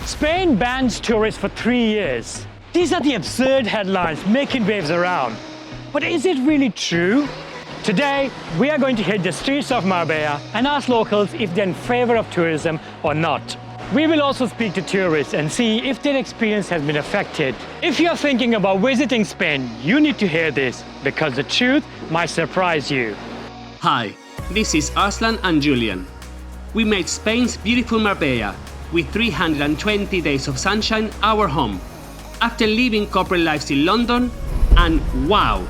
Spain bans tourists for 3 years. These are the absurd headlines making waves around. But is it really true? Today, we are going to hit the streets of Marbella and ask locals if they're in favor of tourism or not. We will also speak to tourists and see if their experience has been affected. If you're thinking about visiting Spain, you need to hear this, because the truth might surprise you. Hi, this is Arslan and Julian. We made Spain's beautiful Marbella, with 320 days of sunshine, our home, after living corporate lives in London, and wow!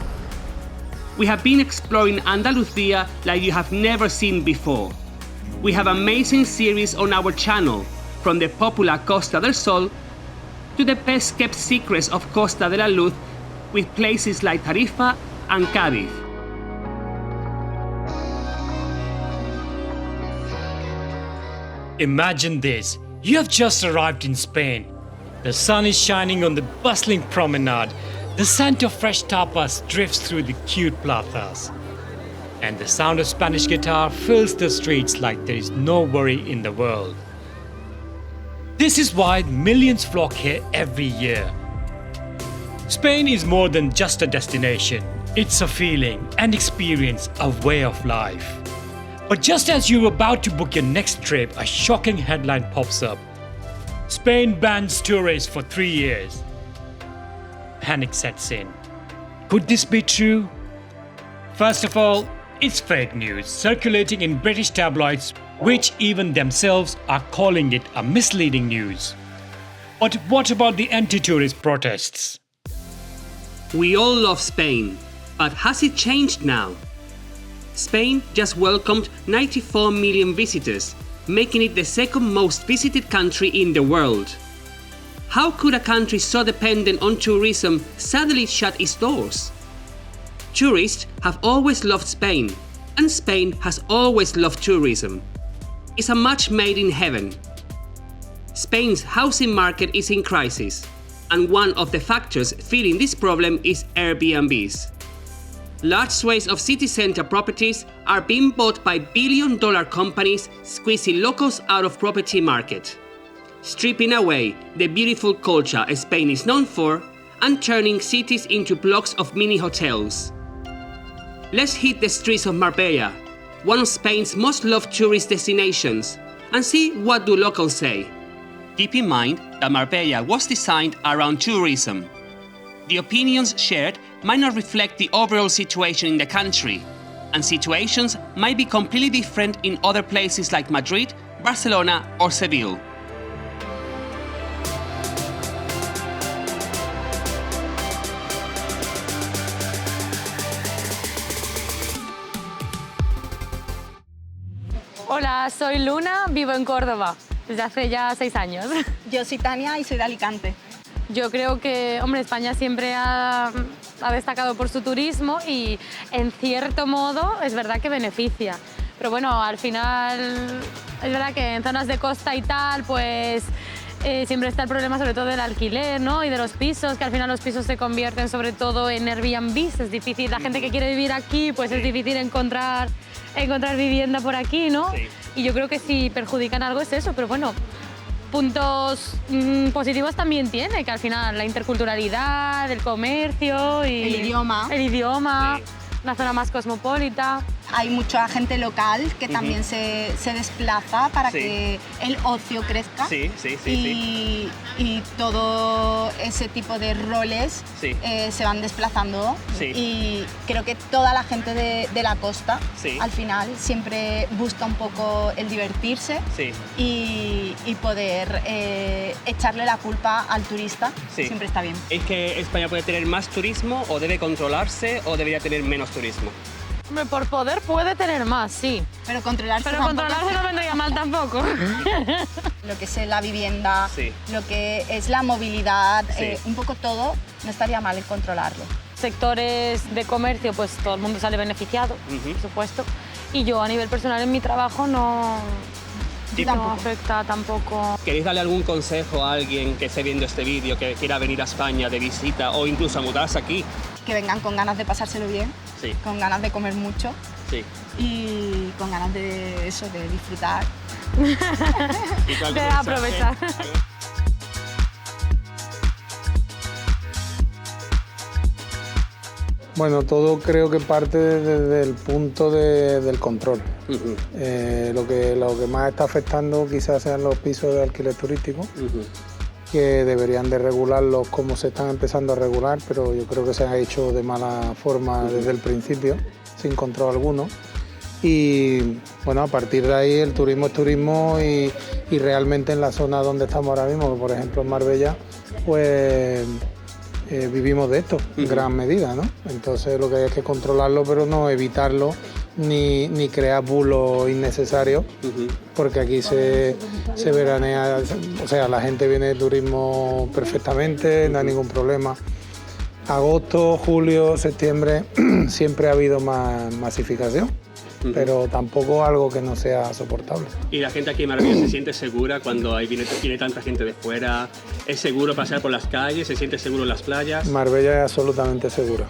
We have been exploring Andalusia like you have never seen before. We have amazing series on our channel, from the popular Costa del Sol to the best kept secrets of Costa de la Luz, with places like Tarifa and Cádiz. Imagine this. You have just arrived in Spain. The sun is shining on the bustling promenade. The scent of fresh tapas drifts through the cute plazas. And the sound of Spanish guitar fills the streets like there is no worry in the world. This is why millions flock here every year. Spain is more than just a destination. It's a feeling, an experience, a way of life. But just as you're about to book your next trip, a shocking headline pops up. Spain bans tourists for 3 years. Panic sets in. Could this be true? First of all, it's fake news circulating in British tabloids, which even themselves are calling it a misleading news. But what about the anti-tourist protests? We all love Spain, but has it changed now? Spain just welcomed 94 million visitors, making it the second most visited country in the world. How could a country so dependent on tourism suddenly shut its doors? Tourists have always loved Spain, and Spain has always loved tourism. It's a match made in heaven. Spain's housing market is in crisis, and one of the factors feeding this problem is Airbnbs. Large swathes of city center properties are being bought by billion-dollar companies, squeezing locals out of property market, stripping away the beautiful culture Spain is known for and turning cities into blocks of mini hotels. Let's hit the streets of Marbella, one of Spain's most loved tourist destinations, and see what do locals say. Keep in mind that Marbella was designed around tourism. The opinions shared might not reflect the overall situation in the country, and situations might be completely different in other places like Madrid, Barcelona, or Seville. Hola, soy Luna, vivo en Córdoba desde hace ya 6 años. Yo soy Tania y soy de Alicante. Yo creo que, hombre, España siempre ha destacado por su turismo y, en cierto modo, es verdad que beneficia. Pero bueno, al final, es verdad que en zonas de costa y tal, pues siempre está el problema sobre todo del alquiler, ¿no? Y de los pisos, que al final los pisos se convierten sobre todo en Airbnbs. Es difícil, la gente que quiere vivir aquí, pues es difícil encontrar vivienda por aquí, ¿no? Sí. Y yo creo que si perjudican algo es eso, pero bueno, puntos positivos también tiene, que al final la interculturalidad, el comercio y El idioma. Sí. Una zona más cosmopolita. Hay mucha gente local que también se desplaza para Sí. que el ocio crezca. Sí. Y todo ese tipo de roles Sí. se van desplazando. Sí. Y creo que toda la gente de la costa, Sí. al final, siempre busca un poco el divertirse Sí. y poder echarle la culpa al turista. Sí. Siempre está bien. ¿Es que España puede tener más turismo o debe controlarse o debería tener menos turismo? Hombre, por poder puede tener más, sí. Pero controlarse Pero tampoco. controlarse no vendría mal tampoco. Lo que es la vivienda, Sí. lo que es la movilidad, Sí. un poco todo, no estaría mal el controlarlo. Sectores de comercio, pues todo el mundo sale beneficiado, Ujú. por supuesto. Y yo a nivel personal en mi trabajo no tampoco. afecta tampoco. ¿Queréis darle algún consejo a alguien que esté viendo este vídeo, que quiera venir a España de visita o incluso a mudarse aquí? Que vengan con ganas de pasárselo bien, Sí. con ganas de comer mucho Sí. y con ganas de eso, de disfrutar. ¿Y cuál De mensaje? aprovechar. Bueno, todo creo que parte desde el punto del control. Lo que más está afectando quizás sean los pisos de alquiler turístico, que deberían de regularlos como se están empezando a regular, pero yo creo que se ha hecho de mala forma desde el principio, sin control alguno. Y bueno, a partir de ahí el turismo es turismo y realmente en la zona donde estamos ahora mismo, por ejemplo en Marbella, pues vivimos de esto en gran medida, ¿no? Entonces lo que hay es que controlarlo, pero no evitarlo ni crear bulos innecesarios, porque aquí se veranea, o sea, la gente viene de turismo perfectamente, no hay ningún problema. Agosto, julio, septiembre siempre ha habido más masificación, pero tampoco algo que no sea soportable. ¿Y la gente aquí en Marbella se siente segura cuando viene tanta gente de fuera? ¿Es seguro pasear por las calles? ¿Se siente seguro en las playas? Marbella es absolutamente segura.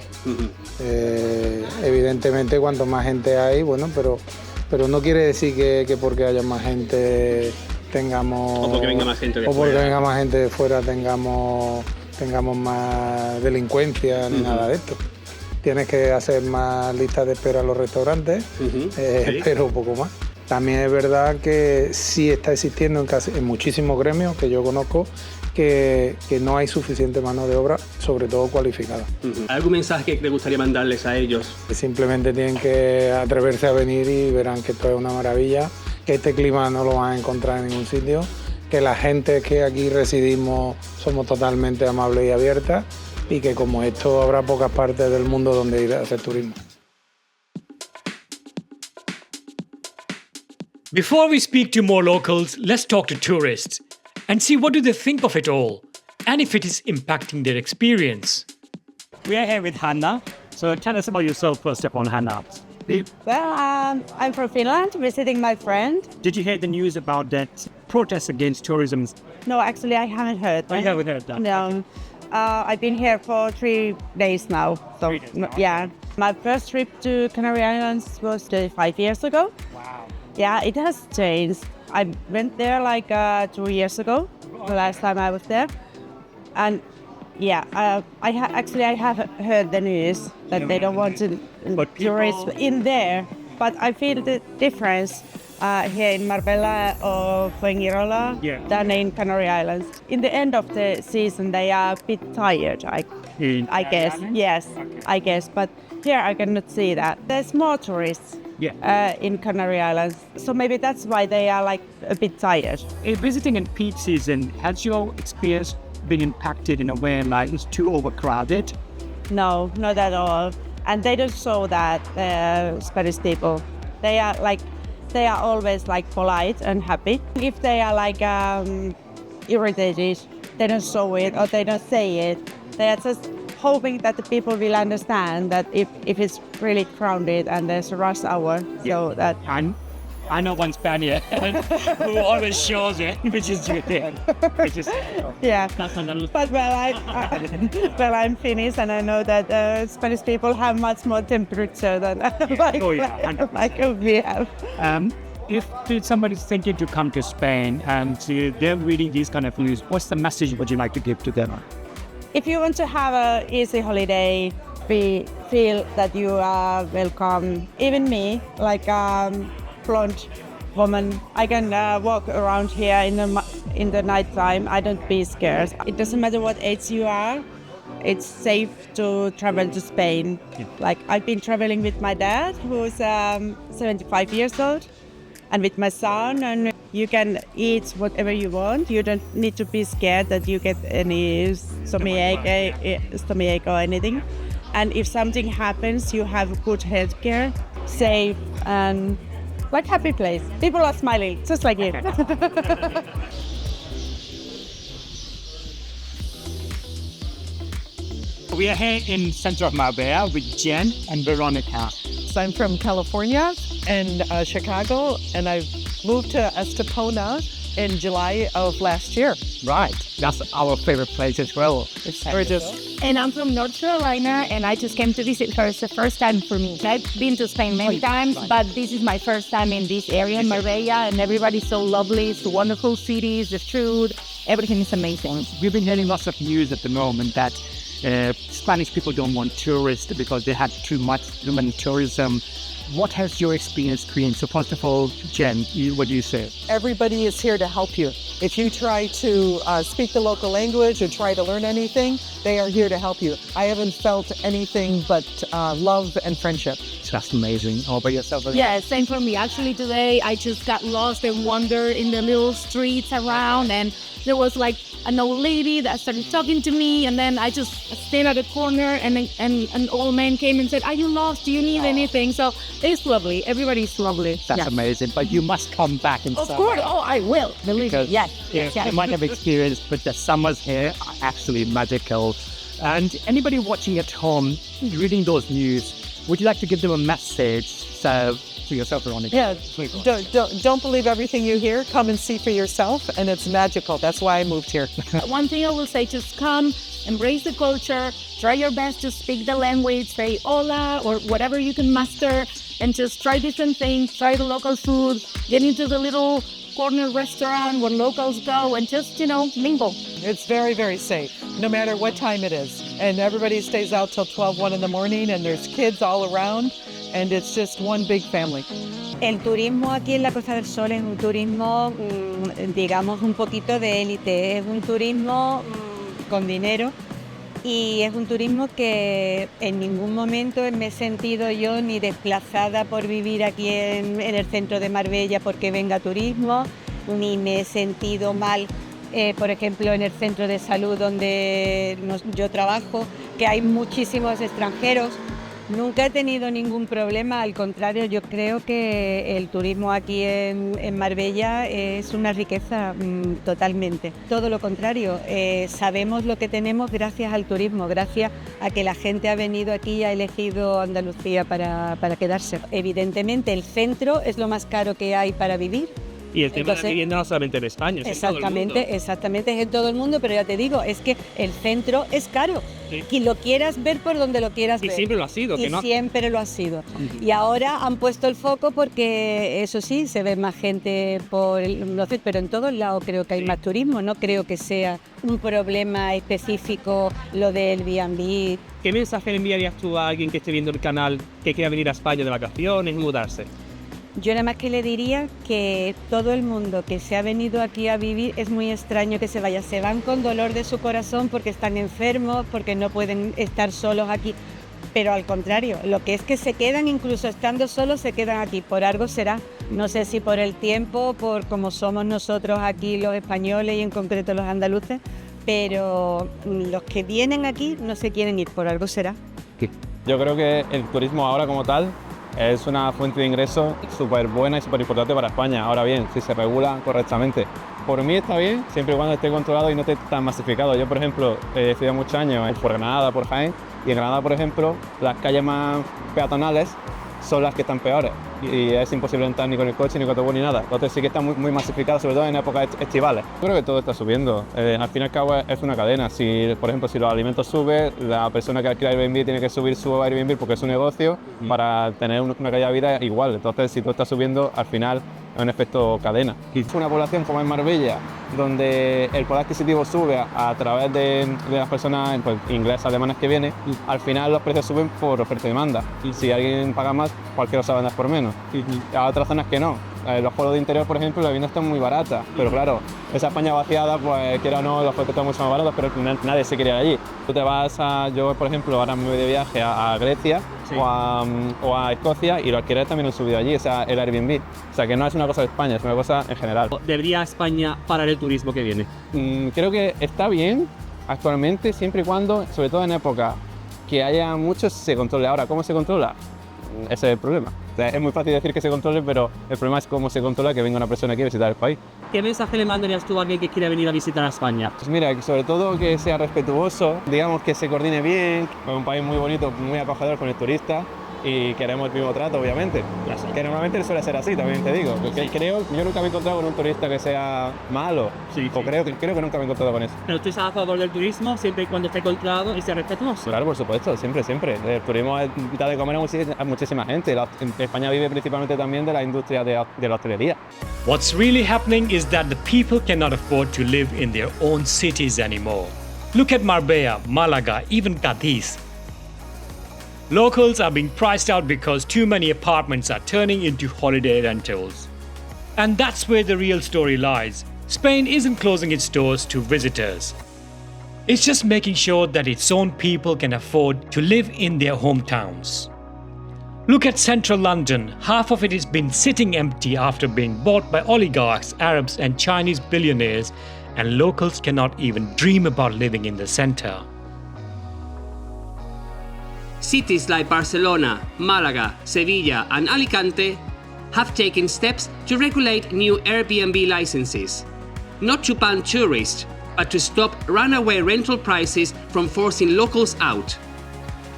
Evidentemente, cuanto más gente hay, bueno, pero no quiere decir que porque haya más gente tengamos... O porque venga más gente de fuera. O porque venga más gente de fuera tengamos más delincuencia ni nada de esto. Tienes que hacer más listas de espera en los restaurantes, Sí. pero poco más. También es verdad que sí está existiendo en muchísimos gremios que yo conozco que no hay suficiente mano de obra, sobre todo cualificada. ¿Algún mensaje que te gustaría mandarles a ellos? Simplemente tienen que atreverse a venir y verán que esto es una maravilla, que este clima no lo van a encontrar en ningún sitio, que la gente que aquí residimos somos totalmente amables y abiertas y que como esto habrá pocas partes del mundo donde ir a hacer turismo. Before we speak to more locals, let's talk to tourists and see what do they think of it all and if it is impacting their experience. We are here with Hanna. So tell us about yourself first of all, Hanna. Well, I'm from Finland, visiting my friend. Did you hear the news about that protest against tourism? No, actually, I haven't heard that. I haven't heard that. No. I've been here for 3 days now. So, 3 days now. yeah. My first trip to Canary Islands was 5 years ago. Wow. Yeah, it has changed. I went there like 2 years ago, the last time I was there. And yeah, I have heard the news that they don't want to But tourists people- in there. But I feel the difference here in Marbella or Fuengirola than in Canary Islands. In the end of the season, they are a bit tired, I guess. Yes, I guess. But here I cannot see that. There's more tourists in Canary Islands. So maybe that's why they are like a bit tired. Visiting in peak season, has your experience been impacted in a way like it's too overcrowded? No, not at all. And they don't show that, Spanish people. They are always like polite and happy. If they are like irritated, they don't show it or they don't say it. They are just hoping that the people will understand that if it's really crowded and there's a rush hour, so that... I know one Spaniard who always shows it, which is good. Yeah, That's another. but I'm Finnish and I know that Spanish people have much more temperature than like we have. If somebody's thinking to come to Spain and they're reading these kind of news, what's the message would you like to give to them? If you want to have an easy holiday, feel that you are welcome. Even me, like blonde woman, I can walk around here in the night time. I don't be scared. It doesn't matter what age you are. It's safe to travel to Spain. Like I've been traveling with my dad, who's 75 years old, and with my son, and you can eat whatever you want. You don't need to be scared that you get any stomachache or anything. And if something happens, you have good healthcare, safe, and like happy place. People are smiling, just like you. We are here in center of Marbella with Jen and Veronica. So I'm from California and Chicago, and I moved to Estepona in July of last year. Right, that's our favorite place as well. We're just And I'm from North Carolina, and I just came to visit her. It's the first time for me. I've been to Spain many times, but this is my first time in this area, in Marbella, and everybody's so lovely. It's a wonderful city, the food, everything is amazing. we've been hearing lots of news at the moment that Spanish people don't want tourists because they had too much human tourism. What has your experience been? So first of all, Jen, what do you say? Everybody is here to help you. If you try to speak the local language or try to learn anything, they are here to help you. I haven't felt anything but love and friendship. That's amazing. How about yourself? Yeah, same for me. Actually, today I just got lost and wandered in the little streets around, and there was like an old lady that started talking to me, and then I just stayed at a corner, and an old man came and said, "Are you lost? Do you need anything?" So it's lovely. Everybody's lovely. That's amazing. But you must come back in Of summer. course. Oh, I will. Believe me. Because Yes. you might have experienced, but the summers here are absolutely magical. And anybody watching at home, reading those news, would you like to give them a message? So, for yourself, Veronica. Yeah, don't believe everything you hear. Come and see for yourself, and it's magical. That's why I moved here. One thing I will say, just come, embrace the culture, try your best to speak the language, say hola or whatever you can master, and just try different things, try the local food, get into the little corner restaurant where locals go, and just, mingle. It's very, very safe, no matter what time it is. And everybody stays out till 12, 1 in the morning, and there's kids all around, and it's just one big family. El turismo aquí en la Costa del Sol es un turismo, digamos, un poquito de élite. Es un turismo con dinero y es un turismo que en ningún momento me he sentido yo ni desplazada por vivir aquí en el centro de Marbella porque venga turismo, ni me he sentido mal, por ejemplo, en el centro de salud donde yo trabajo, que hay muchísimos extranjeros. Nunca he tenido ningún problema, al contrario, yo creo que el turismo aquí en Marbella es una riqueza totalmente. Todo lo contrario, sabemos lo que tenemos gracias al turismo, gracias a que la gente ha venido aquí y ha elegido Andalucía para quedarse. Evidentemente el centro es lo más caro que hay para vivir. Y el tema de la vivienda no solamente en España, es en todo el mundo. Exactamente, es en todo el mundo, pero ya te digo, es que el centro es caro. Sí. Y lo quieras ver por donde lo quieras ver. Y siempre lo ha sido. Siempre lo ha sido. Y ahora han puesto el foco porque, eso sí, se ve más gente pero en todos lados creo que hay más turismo. No creo que sea un problema específico lo del Airbnb. ¿Qué mensaje le enviarías tú a alguien que esté viendo el canal que quiera venir a España de vacaciones y mudarse? Yo nada más que le diría que todo el mundo que se ha venido aquí a vivir es muy extraño que se vaya. Se van con dolor de su corazón porque están enfermos, porque no pueden estar solos aquí. Pero al contrario, lo que es que se quedan, incluso estando solos, se quedan aquí. Por algo será. No sé si por el tiempo, por cómo somos nosotros aquí los españoles y en concreto los andaluces, pero los que vienen aquí no se quieren ir, por algo será. Yo creo que el turismo ahora como tal es una fuente de ingresos súper buena y súper importante para España. Ahora bien, si se regula correctamente. Por mí está bien, siempre y cuando esté controlado y no esté tan masificado. Yo, por ejemplo, he estudiado muchos años por Granada, por Jaén, y en Granada, por ejemplo, las calles más peatonales son las que están peores. Y es imposible entrar ni con el coche, ni con autobús, ni nada. Entonces sí que está muy masificado, sobre todo en épocas estivales. Creo que todo está subiendo. Al fin y al cabo es una cadena. Si, por ejemplo, si los alimentos suben, la persona que alquila Airbnb tiene que subir su Airbnb porque es un negocio para tener una calidad de vida igual. Entonces, si todo está subiendo, al final es un efecto cadena. Una población como en Marbella, donde el poder adquisitivo sube a través de las personas inglesas, alemanas que vienen, al final los precios suben por oferta y demanda. Y si alguien paga más, cualquiera sabe andar por menos. Y a otras zonas que no. Los pueblos de interior, por ejemplo, la vivienda está muy barata, pero claro, esa España vaciada, pues quiera o no, los precios están mucho más baratos, pero nadie se quiere ir allí. Tú te vas yo por ejemplo, ahora me voy de viaje a Grecia, sí, o a Escocia, y los alquileres también han subido allí, o sea, el Airbnb. O sea, que no es una cosa de España, es una cosa en general. ¿Debería España parar el turismo que viene? Creo que está bien actualmente, siempre y cuando, sobre todo en época que haya muchos, se controle. Ahora, ¿cómo se controla? Ese es el problema. O sea, es muy fácil decir que se controle, pero el problema es cómo se controla que venga una persona aquí a visitar el país. ¿Qué mensaje le mandarías tú a alguien que quiera venir a visitar a España? Pues mira, sobre todo que sea respetuoso, digamos que se coordine bien. Es un país muy bonito, muy acogedor con el turista y queremos el mismo trato, obviamente. Gracias. Que normalmente suele ser así, también te digo. Porque yo nunca me he encontrado con un turista que sea malo. Sí, o creo que nunca me he encontrado con eso. ¿Pero tú estás a favor del turismo siempre y cuando esté controlado y sea respetuoso? Claro, por supuesto, siempre. El turismo da de comer a muchísima gente. España vive principalmente también de la industria de la hostelería. What's really happening is that the people cannot afford to live in their own cities anymore. Look at Marbella, Malaga, even Cadiz. Locals are being priced out because too many apartments are turning into holiday rentals. And that's where the real story lies. Spain isn't closing its doors to visitors. It's just making sure that its own people can afford to live in their hometowns. Look at central London. Half of it has been sitting empty after being bought by oligarchs, Arabs and Chinese billionaires, and locals cannot even dream about living in the center. Cities like Barcelona, Malaga, Sevilla and Alicante have taken steps to regulate new Airbnb licenses, not to ban tourists, but to stop runaway rental prices from forcing locals out.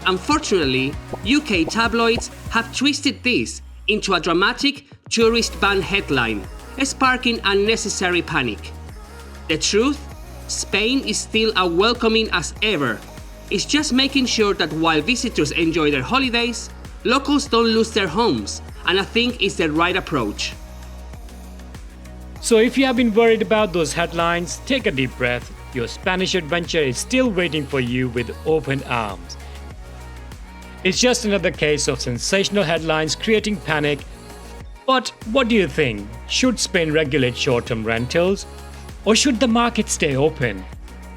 Unfortunately, UK tabloids have twisted this into a dramatic tourist ban headline, sparking unnecessary panic. The truth? Spain is still as welcoming as ever. It's just making sure that while visitors enjoy their holidays, locals don't lose their homes, and I think it's the right approach. So if you have been worried about those headlines, take a deep breath. Your Spanish adventure is still waiting for you with open arms. It's just another case of sensational headlines creating panic. But what do you think? Should Spain regulate short-term rentals? Or should the market stay open?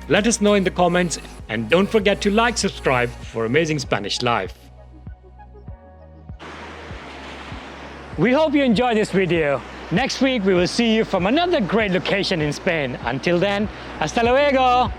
Let us know in the comments, and don't forget to like, subscribe for amazing Spanish life. We hope you enjoyed this video. Next week we will see you from another great location in Spain. Until then, hasta luego!